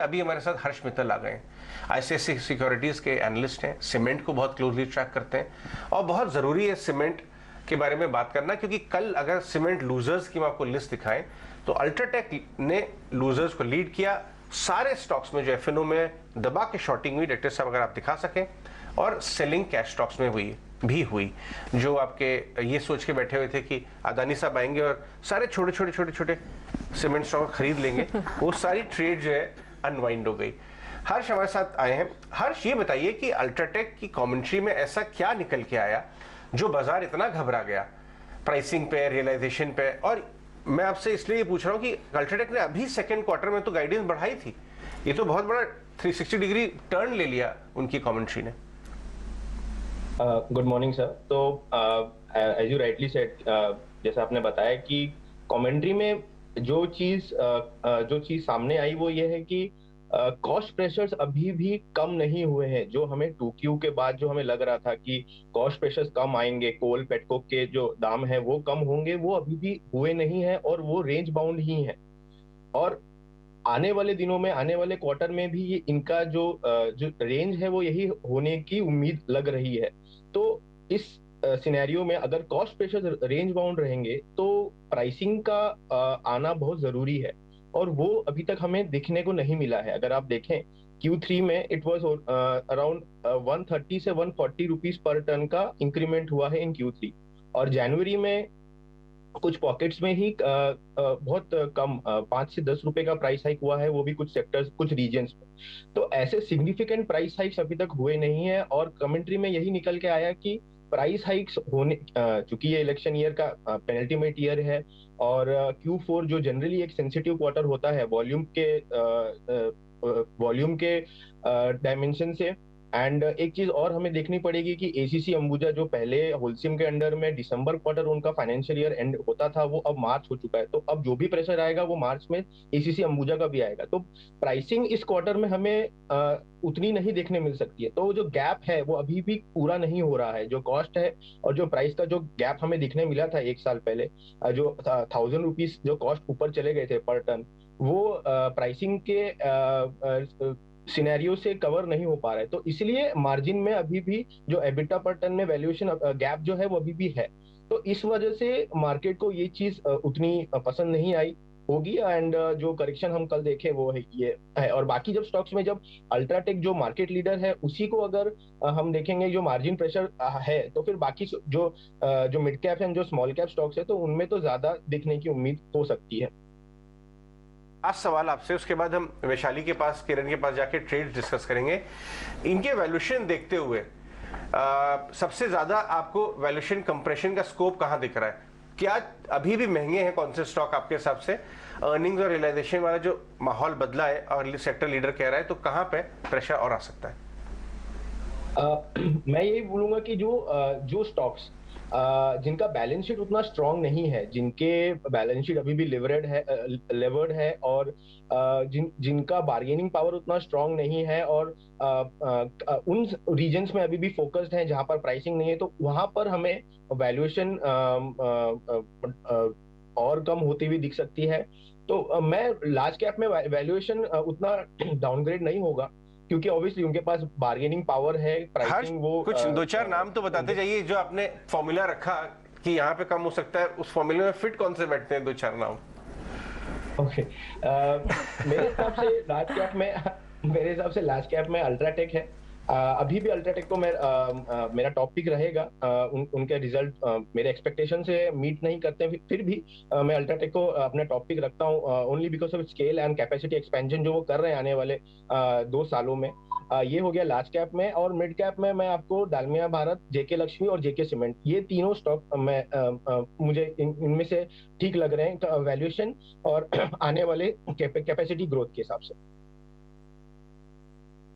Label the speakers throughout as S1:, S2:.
S1: अभी हमारे साथ हर्ष मित्तल आ गए हैं। आईसीआईसीआई सिक्योरिटीज के एनालिस्ट हैं, सीमेंट को बहुत क्लोजली ट्रैक करते हैं और बहुत जरूरी है सीमेंट के बारे में बात करना, क्योंकि कल अगर सीमेंट लूजर्स की मैं आपको लिस्ट दिखाएं तो अल्ट्राटेक ने लूजर्स को लीड किया। सारे स्टॉक्स में जो एफएनओ में दबा के शॉर्टिंग हुई, डायरेक्टर साहब अगर आप दिखा सकें, और सेलिंग कैश स्टॉक्स में हुई जो आपके ये सोच के बैठे हुए थे कि अदानी साहब आएंगे और सारे छोटे छोटे सीमेंट स्टॉक खरीद लेंगे, वो सारी ट्रेड जो है अनवाइंड हो गई। हर्ष हमारे साथ आए हैं। हर्ष, ये बताइए कि अल्ट्राटेक की कमेंट्री में ऐसा क्या निकल के आया जो बाजार इतना घबरा गया प्राइसिंग पे, रियलाइजेशन पे? और मैं आपसे इसलिए पूछ रहा हूं कि अल्ट्राटेक ने अभी सेकंड क्वार्टर में तो गाइडेंस बढ़ाई थी, ये तो बहुत बड़ा 360 डिग्री टर्न ले लिया उनकी कमेंट्री ने।
S2: Good morning sir. तो एज यू राइटली सेड, जैसा आपने बताया कि कमेंट्री में जो चीज सामने आई वो ये है कि कॉस्ट प्रेशर्स अभी भी कम नहीं हुए हैं। जो हमें 2Q के बाद जो हमें लग रहा था कि कॉस्ट प्रेशर्स कम आएंगे, कोल पेटकोक के जो दाम है वो कम होंगे, वो अभी भी हुए नहीं है और वो रेंज बाउंड ही है। और आने वाले दिनों में, आने वाले क्वार्टर में भी ये इनका जो रेंज है वो यही होने की उम्मीद लग रही है। तो इस सिनेरियो में अगर कॉस्ट प्रेशर रेंज बाउंड रहेंगे तो प्राइसिंग का आना बहुत जरूरी है, और वो अभी तक हमें देखने को नहीं मिला है। अगर आप देखें Q3 में इट वाज अराउंड 130 से 140 रुपीज पर टन का इंक्रीमेंट हुआ है इन Q3, और जनवरी में कुछ पॉकेट्स में ही बहुत कम 5 से 10 रुपए का प्राइस हाइक हुआ है, वो भी कुछ सेक्टर्स, कुछ रीजन्स में। तो ऐसे सिग्निफिकेंट प्राइस हाइक्स अभी तक हुए नहीं है, और कमेंट्री में यही निकल के आया कि प्राइस हाइक्स होने, चूंकि ये इलेक्शन ईयर का पेनल्टीमेट ईयर है, और Q4 जो जनरली एक सेंसिटिव क्वार्टर होता है वॉल्यूम के डायमेंशन से। एंड एक चीज और हमें देखनी पड़ेगी कि एसीसी अंबुजा जो पहले होलसिम के अंडर में दिसंबर क्वार्टर उनका फाइनेंशियल ईयर एंड होता था, वो अब मार्च हो चुका है। तो अब जो भी प्रेशर आएगा वो मार्च में एसीसी अंबुजा का भी आएगा। तो प्राइसिंग इस क्वार्टर में हमें उतनी नहीं देखने मिल सकती है। तो जो गैप है वो अभी भी पूरा नहीं हो रहा है। जो कॉस्ट है और जो प्राइस का जो गैप हमें दिखने मिला था एक साल पहले, जो 1000 रुपीज जो कॉस्ट ऊपर चले गए थे पर टन, वो प्राइसिंग के सिनेरियो से कवर नहीं हो पा रहा है। तो इसलिए मार्जिन में अभी भी जो एबिटा पर टन में वैल्यूएशन गैप जो है वो अभी भी है। तो इस वजह से मार्केट को ये चीज उतनी पसंद नहीं आई होगी, एंड जो करेक्शन हम कल देखे वो है ये है। और बाकी जब स्टॉक्स में, जब अल्ट्राटेक जो मार्केट लीडर है उसी को अगर हम देखेंगे जो मार्जिन प्रेशर है, तो फिर बाकी जो मिड कैप एंड जो स्मॉल कैप स्टॉक्स है तो उनमें तो ज्यादा दिखने की उम्मीद हो सकती है।
S1: आज सवाल आपसे, उसके बाद हम वैशाली के पास, किरण के पास जाके ट्रेड डिस्कस करेंगे। इनके वैल्यूएशन देखते हुए सबसे ज्यादा आपको वैल्यूएशन कंप्रेशन का स्कोप कहां दिख रहा है? क्या अभी भी महंगे हैं कौन से स्टॉक आपके हिसाब से? अर्निंग्स और रियलाइजेशन वाला जो माहौल बदला है और सेक्टर लीडर कह रहा है, तो कहां पे प्रेशर और आ सकता है?
S2: मैं यही बोलूंगा कि जो स्टॉक्स जिनका बैलेंस शीट उतना स्ट्रांग नहीं है, जिनके बैलेंस शीट अभी भी लेवर्ड है, और जिनका बार्गेनिंग पावर उतना स्ट्रांग नहीं है, और उन रीजन्स में अभी भी फोकस्ड हैं जहां पर प्राइसिंग नहीं है, तो वहां पर हमें वैल्यूएशन और कम होती हुई दिख सकती है। तो मैं लार्ज कैप में वैल्यूएशन उतना डाउनग्रेड नहीं होगा, क्योंकि ऑब्वियसली उनके पास बार्गेनिंग पावर है, प्राइसिंग वो
S1: कुछ दो चार नाम तो बताते जाइए जो आपने फॉर्मूला रखा कि यहाँ पे कम हो सकता है, उस फॉर्मूले में फिट कौन से बैठते हैं, दो चार नाम।
S2: ओके, मेरे हिसाब से लार्ज कैप में अल्ट्राटेक है। अभी भी अल्ट्राटेक को मेरा टॉप पिक रहेगा। उनके रिजल्ट मेरे एक्सपेक्टेशन से मीट नहीं करते, फिर भी मैं अल्ट्राटेक को अपने टॉप पिक रखता हूँ, only because of scale and capacity expansion जो वो कर रहे हैं आने वाले 2 सालों में। ये हो गया लार्ज कैप में। और मिड कैप में मैं आपको डालमिया भारत, जेके लक्ष्मी और जेके सीमेंट, ये तीनों स्टॉक मुझे इनमें से ठीक लग रहे हैं वैल्यूएशन और आने वाले कैपेसिटी ग्रोथ के हिसाब से।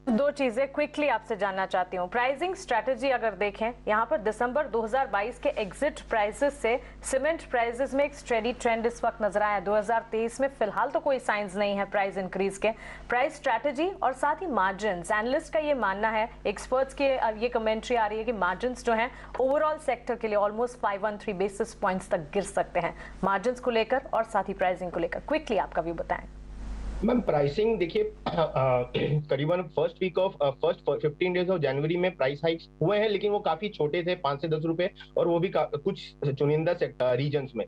S3: दो चीजें क्विकली आपसे जानना चाहती हूँ। प्राइसिंग स्ट्रेटजी अगर देखें, यहाँ पर दिसंबर 2022 के एग्जिट प्राइसेस से सीमेंट प्राइसेस में एक स्टेडी ट्रेंड इस वक्त नजर आया। 2023 में फिलहाल तो कोई साइंस नहीं है प्राइस इंक्रीज के। प्राइस स्ट्रेटजी और साथ ही मार्जिन, एनालिस्ट का ये मानना है, एक्सपर्ट्स के ये कमेंट्री आ रही है कि मार्जिन जो है ओवरऑल सेक्टर के लिए ऑलमोस्ट 513 बेसिस पॉइंट्स तक गिर सकते हैं, मार्जिन को लेकर और साथ ही प्राइसिंग को लेकर। क्विकली आपका व्यू बताएं।
S2: मैम प्राइसिंग देखिए करीबन फर्स्ट 15 डेज ऑफ जनवरी में प्राइस हाइक्स हुए हैं, लेकिन वो काफी छोटे थे, 5 से 10 रुपए, और वो भी कुछ चुनिंदा रीजन्स में।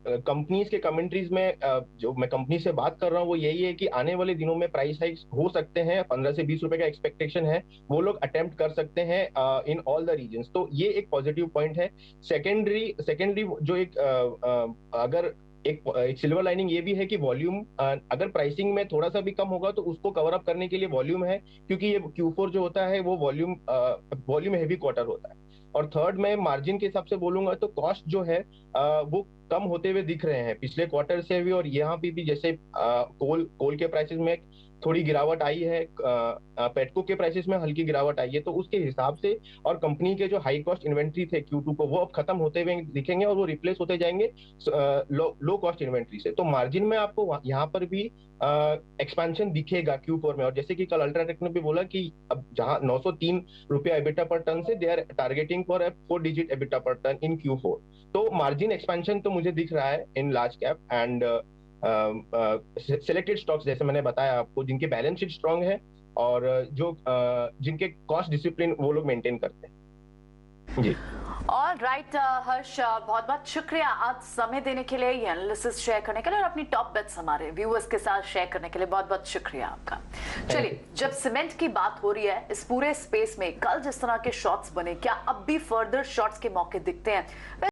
S2: कंपनीज के कमेंट्रीज में जो मैं कंपनी से बात कर रहा हूँ वो यही है कि आने वाले दिनों में प्राइस हाइक्स हो सकते हैं, 15 से 20 रुपए का एक्सपेक्टेशन है, वो लोग अटेम्प्ट कर सकते हैं इन ऑल द रीजन्स। तो ये एक पॉजिटिव पॉइंट है। सेकेंडरी जो अगर एक सिल्वर लाइनिंग ये भी है कि वॉल्यूम, अगर प्राइसिंग में थोड़ा सा भी कम होगा तो उसको कवर अप करने के लिए वॉल्यूम है, क्योंकि ये Q4 जो होता है वो वॉल्यूम हेवी क्वार्टर होता है। और थर्ड, मैं मार्जिन के हिसाब से बोलूंगा तो कॉस्ट जो है वो कम होते हुए दिख रहे हैं पिछले क्वार्टर से भी, और यहाँ भी जैसे कोल के प्राइसेस में थोड़ी गिरावट आई है, पेटको के प्राइसेस में हल्की गिरावट आई है, तो उसके हिसाब से और कंपनी के जो हाई कॉस्ट इन्वेंट्री थे Q2 को, वो अब खत्म होते हुए दिखेंगे और वो रिप्लेस होते जाएंगे लो कॉस्ट इन्वेंट्री से। तो मार्जिन में आपको यहाँ पर भी एक्सपेंशन दिखेगा Q4 में। और जैसे कि कल अल्ट्राटेक ने भी बोला कि अब जहां 903 रुपया एबिटा पर टन से they are targeting for 4 digit EBITA per ton in Q4। तो मार्जिन एक्सपेंशन तो मुझे दिख रहा है in large cap and selected stocks, जैसे मैंने बताया आपको, जिनके बैलेंस शीट स्ट्रांग है और जिनके कॉस्ट डिसिप्लिन वो लोग मेंटेन करते हैं। जी
S4: और राइट हर्ष, बहुत बहुत शुक्रिया आज समय देने के लिए, ये एनालिसिस शेयर करने के लिए और अपनी टॉप बेट्स हमारे व्यूअर्स के साथ शेयर करने के लिए बहुत बहुत शुक्रिया आपका। चलिए, जब सीमेंट की बात हो रही है इस पूरे स्पेस में, कल जिस तरह के शॉट्स बने, क्या अब भी फर्दर शॉट्स के मौके दिखते हैं?